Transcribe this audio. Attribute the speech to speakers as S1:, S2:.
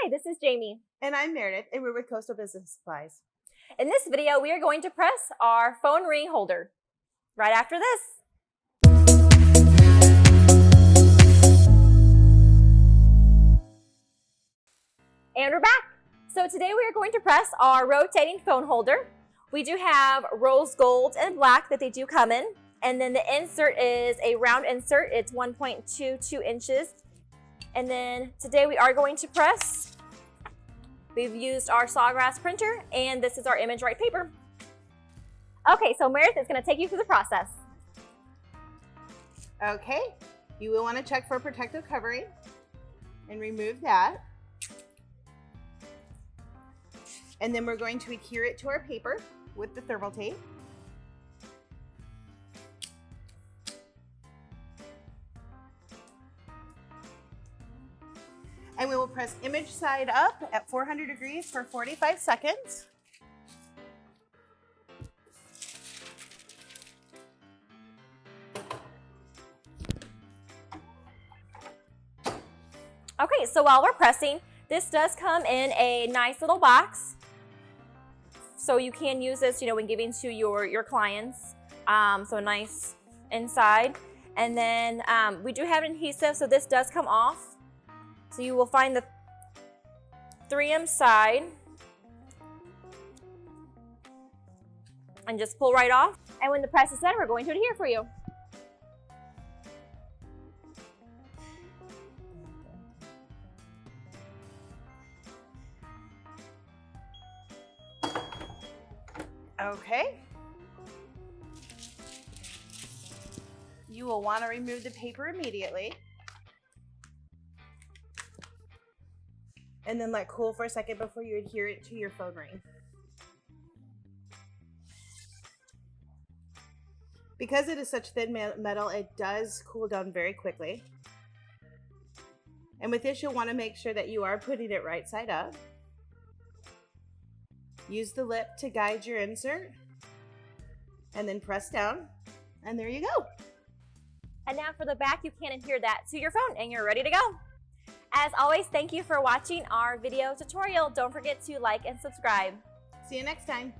S1: Hi, this is Jamie.
S2: And I'm Meredith, and we're with Coastal Business Supplies.
S1: In this video, we are going to press our phone ring holder right after this. And we're back. So today we are going to press our rotating phone holder. We do have rose gold and black that they do come in. And then the insert is a round insert. It's 1.22 inches. And then today we are going to press. We've used our sawgrass printer, and this is our image right paper. Okay, so Meredith is going to take you through the process.
S2: Okay, you will want to check for protective covering and remove that. And then we're going to adhere it to our paper with the thermal tape. And we will press image side up at 400 degrees for 45 seconds.
S1: Okay, so while we're pressing, this does come in a nice little box. So you can use this, when giving to your clients. So nice inside. And then we do have an adhesive, so this does come off. So you will find the 3M side and just pull right off. And when the press is done, we're going to adhere for you.
S2: Okay. You will want to remove the paper immediately. And then let cool for a second before you adhere it to your phone ring. Because it is such thin metal, it does cool down very quickly. And with this, you'll want to make sure that you are putting it right side up. Use the lip to guide your insert. And then press down. And there you go.
S1: And now for the back, you can adhere that to your phone and you're ready to go. As always, thank you for watching our video tutorial. Don't forget to like and subscribe.
S2: See you next time.